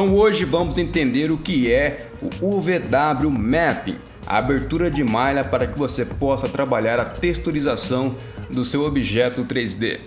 Então hoje vamos entender o que é o UVW Mapping, a abertura de malha para que você possa trabalhar a texturização do seu objeto 3D.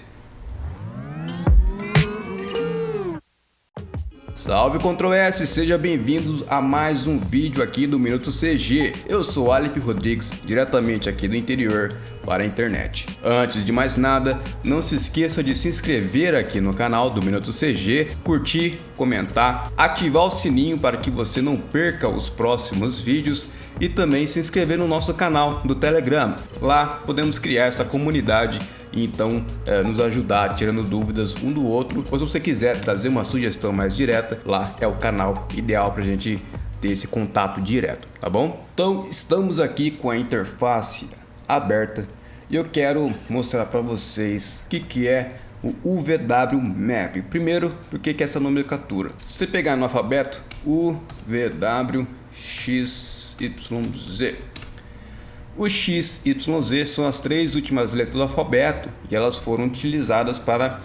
Salve Ctrl S, sejam bem-vindos a mais um vídeo aqui do Minuto CG. Eu sou Aleph Rodrigues, diretamente aqui do interior para a internet. Antes de mais nada, não se esqueça de se inscrever aqui no canal do Minuto CG, curtir, comentar, ativar o sininho para que você não perca os próximos vídeos e também se inscrever no nosso canal do Telegram. Lá podemos criar essa comunidade e então nos ajudar tirando dúvidas um do outro, ou se você quiser trazer uma sugestão mais direta, lá é o canal ideal para a gente ter esse contato direto, tá bom? Então estamos aqui com a interface aberta e eu quero mostrar para vocês o que é o UVW Mapping. Primeiro, por que essa nomenclatura? Se você pegar no alfabeto, UVW XYZ. O X, Y, Z são as três últimas letras do alfabeto e elas foram utilizadas para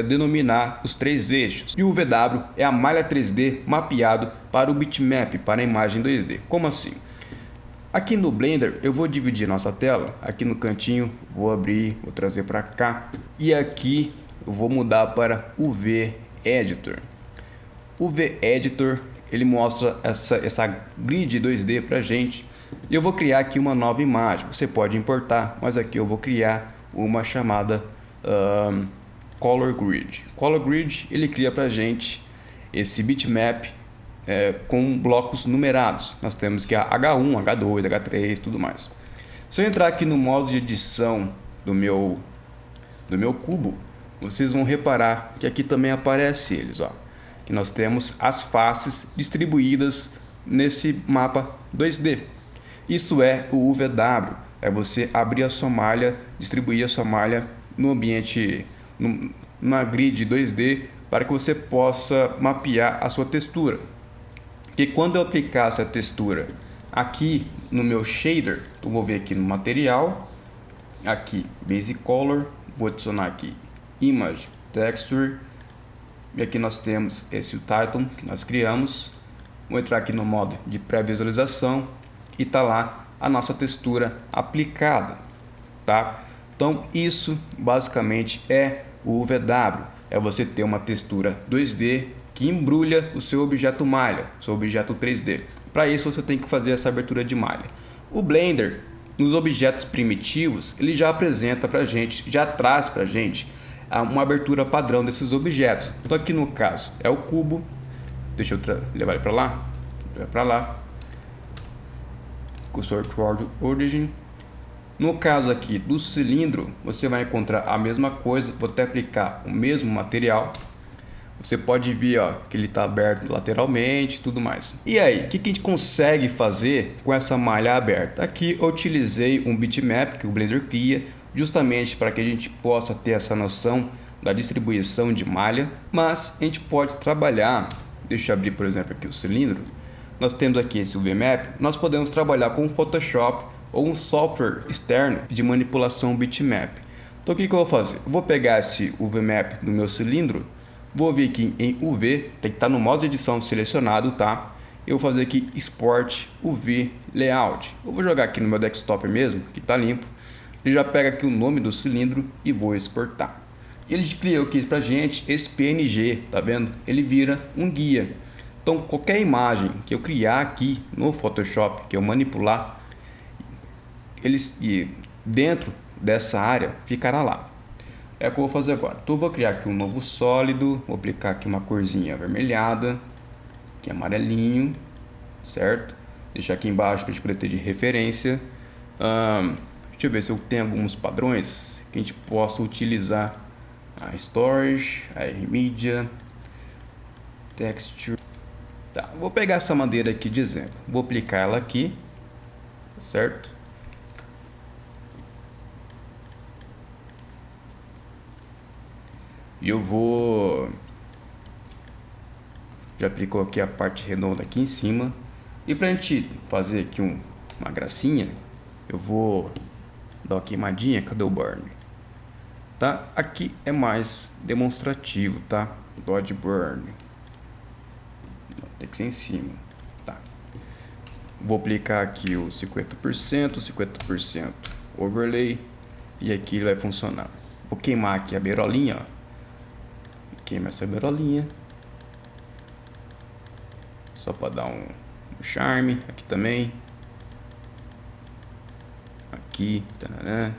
denominar os três eixos. E o VW é a malha 3D mapeado para o bitmap, para a imagem 2D. Como assim? Aqui no Blender eu vou dividir nossa tela, aqui no cantinho vou abrir, vou trazer para cá e aqui eu vou mudar para o V-Editor. O V-Editor ele mostra essa grid 2D para gente. E eu vou criar aqui uma nova imagem. Você pode importar, mas aqui eu vou criar uma chamada Color Grid. Color Grid ele cria para gente esse bitmap com blocos numerados. Nós temos que H1, H2, H3, tudo mais. Se eu entrar aqui no modo de edição do meu cubo, vocês vão reparar que aqui também aparece eles, ó. Que nós temos as faces distribuídas nesse mapa 2D. Isso é o UVW, é você abrir a sua malha, distribuir a sua malha no ambiente, na grid 2D, para que você possa mapear a sua textura. Que quando eu aplicar essa textura aqui no meu shader, eu vou vir aqui no material, aqui Basic Color, vou adicionar aqui Image Texture, e aqui nós temos esse Title que nós criamos. Vou entrar aqui no modo de pré-visualização e tá lá a nossa textura aplicada, tá? Então isso basicamente é o UVW, é você ter uma textura 2D que embrulha o seu objeto malha, seu objeto 3D. Para isso você tem que fazer essa abertura de malha. O Blender, nos objetos primitivos, ele já apresenta pra gente, já traz pra gente uma abertura padrão desses objetos. Então aqui no caso é o cubo, deixa eu levar ele para lá, Cursor Toward Origin. No caso aqui do cilindro, você vai encontrar a mesma coisa, vou até aplicar o mesmo material. Você pode ver ó, que ele está aberto lateralmente, tudo mais. E aí, o que a gente consegue fazer com essa malha aberta? Aqui eu utilizei um bitmap que o Blender cria, justamente para que a gente possa ter essa noção da distribuição de malha, mas a gente pode trabalhar, deixa eu abrir por exemplo aqui o cilindro, nós temos aqui esse UVMap, nós podemos trabalhar com o Photoshop ou um software externo de manipulação bitmap. Então o que eu vou fazer? Eu vou pegar esse UVMap do meu cilindro, vou vir aqui em UV, tem que estar no modo de edição selecionado, tá? Eu vou fazer aqui Export UV Layout. Eu vou jogar aqui no meu desktop mesmo, que está limpo. Ele já pega aqui o nome do cilindro e vou exportar. Ele criou aqui pra gente esse PNG, tá vendo? Ele vira um guia. Então qualquer imagem que eu criar aqui no Photoshop, que eu manipular, e dentro dessa área ficará lá. É o que eu vou fazer agora. Então eu vou criar aqui um novo sólido, vou aplicar aqui uma corzinha avermelhada, aqui amarelinho, certo? Deixar aqui embaixo para a gente poder ter de referência. Deixa eu ver se eu tenho alguns padrões que a gente possa utilizar. A Storage, a Media, Texture. Tá, vou pegar essa madeira aqui de exemplo. Vou aplicar ela aqui, certo? E eu vou... Já aplicou aqui a parte redonda aqui em cima. E pra gente fazer aqui uma gracinha, eu vou dar uma queimadinha. Cadê o burn? Tá? Aqui é mais demonstrativo, tá? Dodge burn. fixei em cima, tá? Vou aplicar aqui o 50% overlay e aqui ele vai funcionar. Vou queimar aqui a beirolinha, ó. Queima essa beirolinha só para dar um charme. Aqui também, aqui, taranã.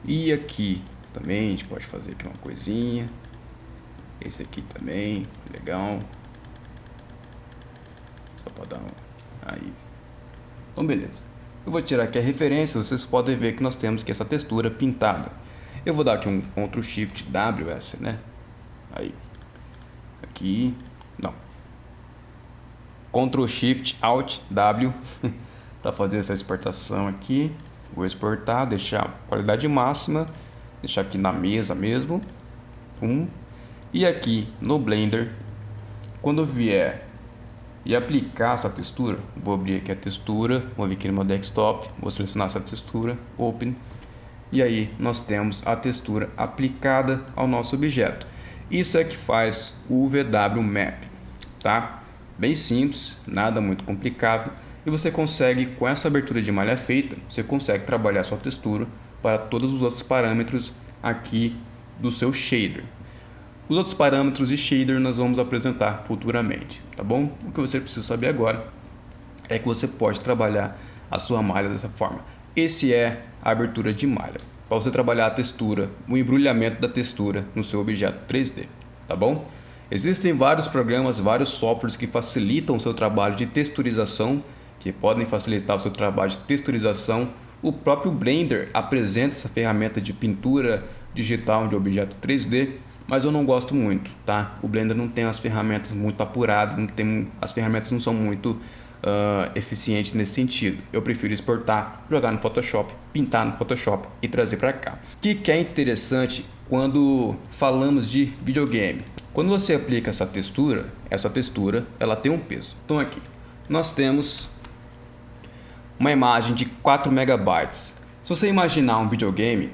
E aqui também a gente pode fazer aqui uma coisinha. Esse aqui também, legal. Só para dar um... Aí. Então beleza. Eu vou tirar aqui a referência. Vocês podem ver que nós temos aqui essa textura pintada. Eu vou dar aqui um Ctrl Shift W, essa, né? Aí. Aqui. Não. Ctrl Shift Alt W para fazer essa exportação aqui. Vou exportar, deixar a qualidade máxima, deixar aqui na mesa mesmo. E aqui no Blender, quando eu vier e aplicar essa textura, vou abrir aqui a textura, vou vir aqui no meu desktop, vou selecionar essa textura, Open, e aí nós temos a textura aplicada ao nosso objeto. Isso é que faz o VW Map, tá? Bem simples, nada muito complicado. E você consegue, com essa abertura de malha feita, você consegue trabalhar sua textura para todos os outros parâmetros aqui do seu shader. Os outros parâmetros e shader nós vamos apresentar futuramente, tá bom? O que você precisa saber agora é que você pode trabalhar a sua malha dessa forma. Esse é a abertura de malha, para você trabalhar a textura, o embrulhamento da textura no seu objeto 3D, tá bom? Existem vários programas, vários softwares que facilitam o seu trabalho de texturização, que podem facilitar o seu trabalho de texturização. O próprio Blender apresenta essa ferramenta de pintura digital de objeto 3D, mas eu não gosto muito, tá? O Blender não tem as ferramentas muito apuradas, as ferramentas não são muito eficientes nesse sentido. Eu prefiro exportar, jogar no Photoshop, pintar no Photoshop e trazer para cá. O que é interessante quando falamos de videogame? Quando você aplica essa textura ela tem um peso. Então aqui nós temos uma imagem de 4 megabytes. Se você imaginar um videogame,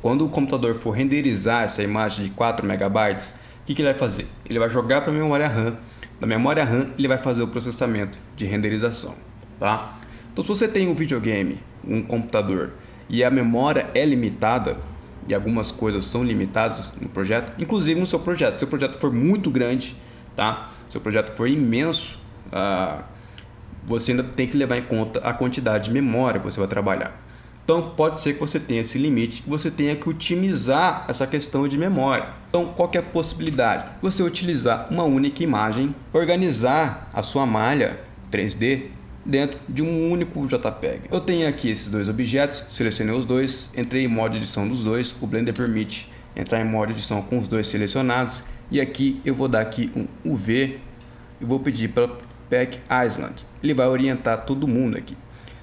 quando o computador for renderizar essa imagem de 4 megabytes, o que ele vai fazer? Ele vai jogar para a memória RAM. Da memória RAM ele vai fazer o processamento de renderização, tá? Então se você tem um videogame, um computador, e a memória é limitada, e algumas coisas são limitadas no projeto, inclusive no seu projeto. Se o projeto for muito grande, tá? Se o projeto for imenso, você ainda tem que levar em conta a quantidade de memória que você vai trabalhar. Então pode ser que você tenha esse limite, que você tenha que otimizar essa questão de memória. Então qual que é a possibilidade? Você utilizar uma única imagem, organizar a sua malha 3D dentro de um único JPEG. Eu tenho aqui esses dois objetos, selecionei os dois, entrei em modo edição dos dois. O Blender permite entrar em modo edição com os dois selecionados. E aqui eu vou dar aqui um UV e vou pedir para Pack Island. Ele vai orientar todo mundo aqui.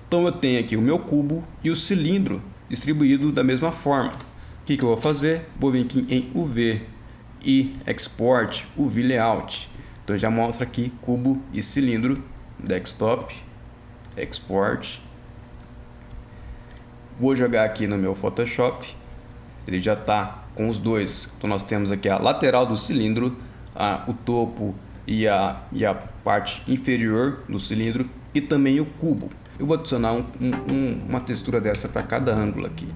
Então eu tenho aqui o meu cubo e o cilindro distribuído da mesma forma. O que eu vou fazer? Vou vir aqui em UV e Export UV Layout. Então já mostra aqui cubo e cilindro, Desktop, Export. Vou jogar aqui no meu Photoshop. Ele já está com os dois. Então nós temos aqui a lateral do cilindro, o topo e a parte inferior do cilindro e também o cubo. Eu vou adicionar uma textura dessa para cada ângulo aqui.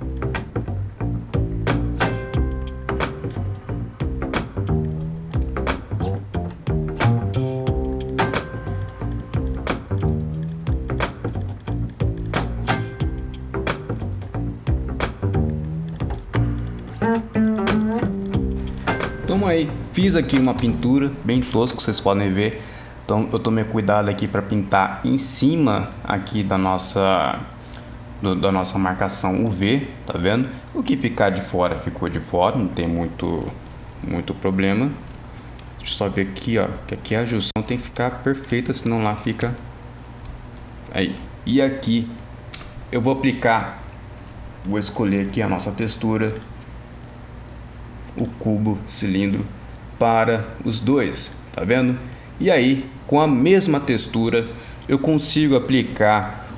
Então aí, fiz aqui uma pintura bem tosca, vocês podem ver. Então eu tomei cuidado aqui para pintar em cima aqui da nossa marcação UV, tá vendo? O que ficar de fora ficou de fora, não tem muito problema. Deixa eu só ver aqui, ó, que aqui a junção tem que ficar perfeita, senão lá fica aí. E aqui eu vou aplicar, vou escolher aqui a nossa textura, o cubo, cilindro para os dois, tá vendo? E aí, com a mesma textura, eu consigo aplicar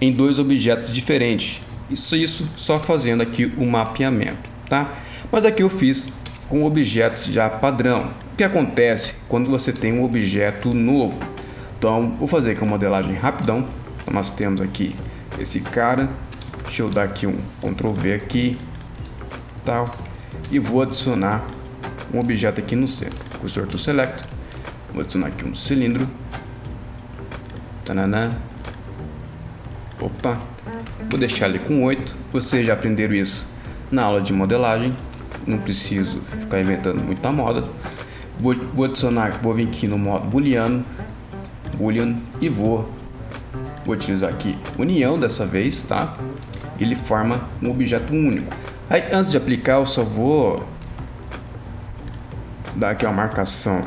em dois objetos diferentes. Isso só fazendo aqui o mapeamento, tá? Mas aqui eu fiz com objetos já padrão. O que acontece quando você tem um objeto novo? Então, vou fazer aqui uma modelagem rapidão. Então, nós temos aqui esse cara. Deixa eu dar aqui um Ctrl V aqui, tal, e vou adicionar um objeto aqui no centro. Cursor to Select. Vou adicionar aqui um cilindro. Tananã. Opa. Vou deixar ele com 8. Vocês já aprenderam isso na aula de modelagem. Não preciso ficar inventando muita moda. Vou adicionar, vou vir aqui no modo booleano, boolean, e vou utilizar aqui união dessa vez, tá? Ele forma um objeto único. Aí, antes de aplicar, eu só vou dar aqui uma marcação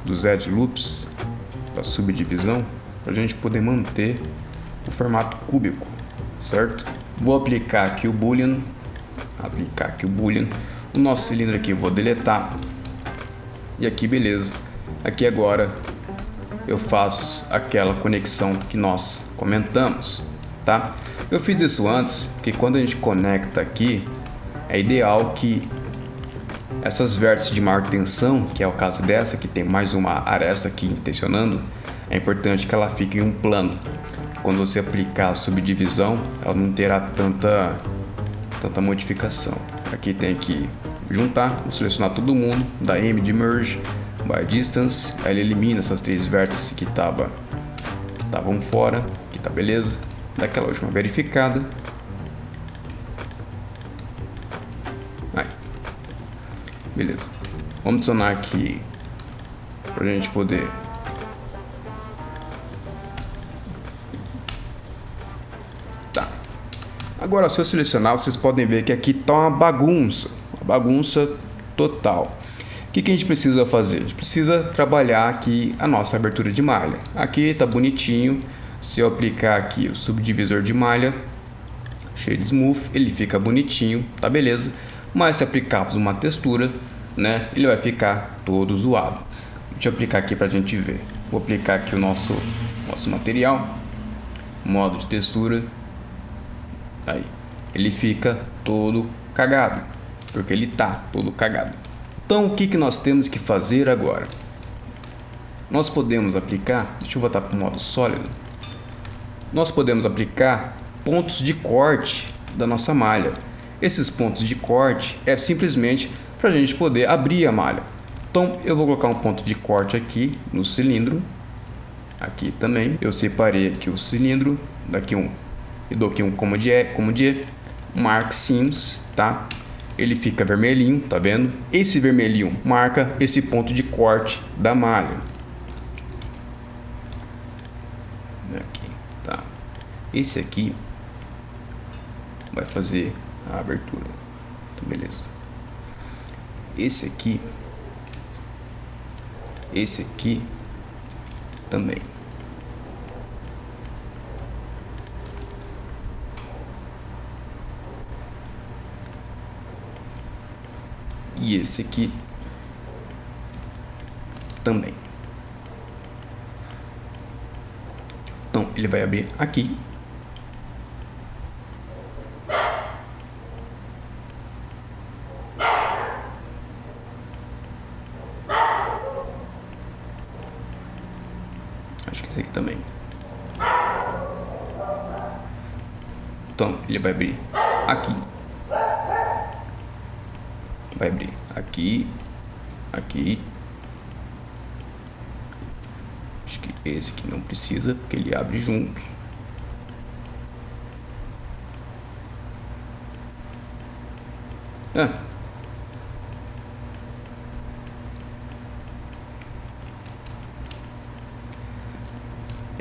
dos edge loops para subdivisão, para a gente poder manter o formato cúbico, certo? Vou aplicar aqui o boolean, o nosso cilindro aqui eu vou deletar, e aqui beleza. Aqui agora eu faço aquela conexão que nós comentamos, tá? Eu fiz isso antes, porque quando a gente conecta aqui, é ideal que essas vértices de maior tensão, que é o caso dessa, que tem mais uma aresta aqui tensionando, é importante que ela fique em um plano. Quando você aplicar a subdivisão, ela não terá tanta modificação. Aqui tem que juntar, vou selecionar todo mundo, dar M de Merge, by Distance, aí ele elimina essas três vértices que estavam fora, que tá beleza. Dá aquela última verificada. Aí. Beleza. Vamos adicionar aqui pra gente poder Agora, se eu selecionar, vocês podem ver que aqui está uma bagunça total. O que a gente precisa fazer? A gente precisa trabalhar aqui a nossa abertura de malha. Aqui está bonitinho. Se eu aplicar aqui o subdivisor de malha, Shade Smooth, ele fica bonitinho, tá beleza. Mas se aplicarmos uma textura, né, ele vai ficar todo zoado. Deixa eu aplicar aqui para a gente ver. Vou aplicar aqui o nosso material, modo de textura. Aí, ele fica todo cagado, porque ele tá todo cagado. Então, o que nós temos que fazer agora? Nós podemos aplicar, deixa eu voltar para o modo sólido. Nós podemos aplicar pontos de corte da nossa malha. Esses pontos de corte é simplesmente para a gente poder abrir a malha. Então, eu vou colocar um ponto de corte aqui no cilindro. Aqui também, eu separei aqui o cilindro, eu dou aqui um Command E, Mark Seams, tá? Ele fica vermelhinho, tá vendo? Esse vermelhinho marca esse ponto de corte da malha. Aqui, tá? Esse aqui vai fazer a abertura. Então, beleza. Esse aqui também. E esse aqui também. Então ele vai abrir aqui. Acho que esse aqui também. Então ele vai abrir aqui. Vai abrir aqui, aqui. Acho que esse aqui não precisa, porque ele abre junto.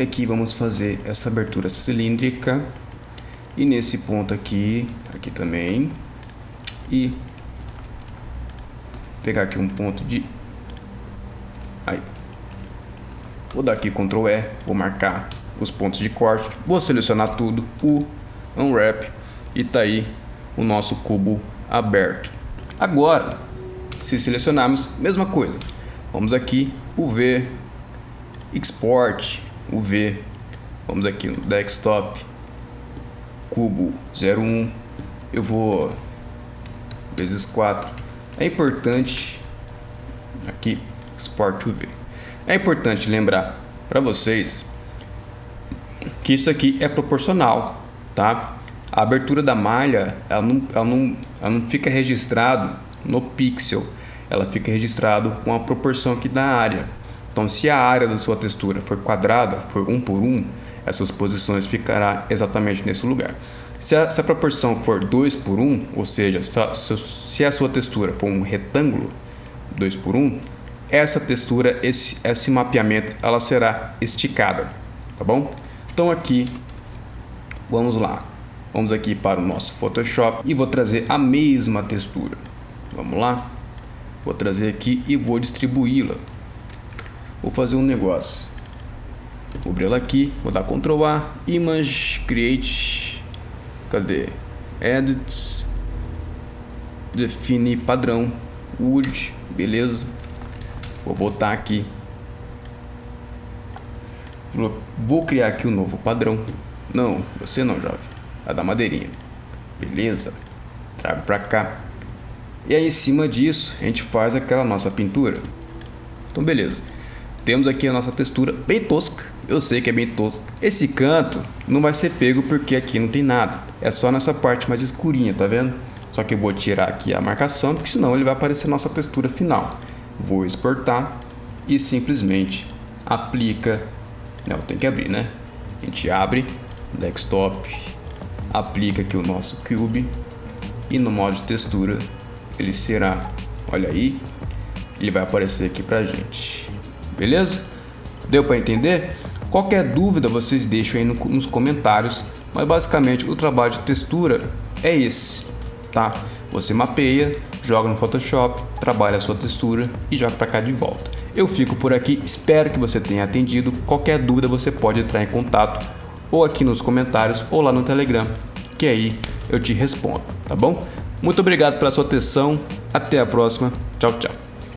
Aqui vamos fazer essa abertura cilíndrica. E nesse ponto aqui, aqui também. E pegar aqui um ponto de... Aí. Vou dar aqui Ctrl E, vou marcar os pontos de corte, vou selecionar tudo, o Unwrap, e tá aí o nosso cubo aberto. Agora, se selecionarmos, mesma coisa. Vamos aqui, UV, Export, UV, vamos aqui no Desktop, cubo 01, eu vou vezes 4. É importante aqui Sport UV. É importante lembrar para vocês que isso aqui é proporcional, tá? A abertura da malha, ela não fica registrado no pixel, ela fica registrado com a proporção aqui da área. Então, se a área da sua textura for quadrada, for 1 por 1, essas posições ficarão exatamente nesse lugar. Se a proporção for 2 por 1, ou seja, se a sua textura for um retângulo 2 por 1, essa textura, esse mapeamento, ela será esticada, tá bom? Então aqui, vamos lá. Vamos aqui para o nosso Photoshop e vou trazer a mesma textura. Vamos lá. Vou trazer aqui e vou distribuí-la. Vou fazer um negócio. Vou abrir ela aqui, vou dar Ctrl A, Image, Create, cadê? Edit, define padrão, Wood, beleza. Vou botar aqui. Vou criar aqui um novo padrão. Não, você não, jovem. A da madeirinha. Beleza. Trago pra cá. E aí em cima disso, a gente faz aquela nossa pintura. Então beleza. Temos aqui a nossa textura bem tosca. Eu sei que é bem tosca. Esse canto não vai ser pego porque aqui não tem nada. É só nessa parte mais escurinha, tá vendo? Só que eu vou tirar aqui a marcação, porque senão ele vai aparecer a nossa textura final. Vou exportar e simplesmente aplica. Não, tem que abrir, né? A gente abre, desktop, aplica aqui o nosso cube e no modo de textura ele será, olha aí, ele vai aparecer aqui pra gente. Beleza? Deu para entender? Qualquer dúvida vocês deixam aí nos comentários, mas basicamente o trabalho de textura é esse, tá? Você mapeia, joga no Photoshop, trabalha a sua textura e joga para cá de volta. Eu fico por aqui, espero que você tenha atendido. Qualquer dúvida você pode entrar em contato ou aqui nos comentários ou lá no Telegram, que aí eu te respondo, tá bom? Muito obrigado pela sua atenção, até a próxima, tchau, tchau.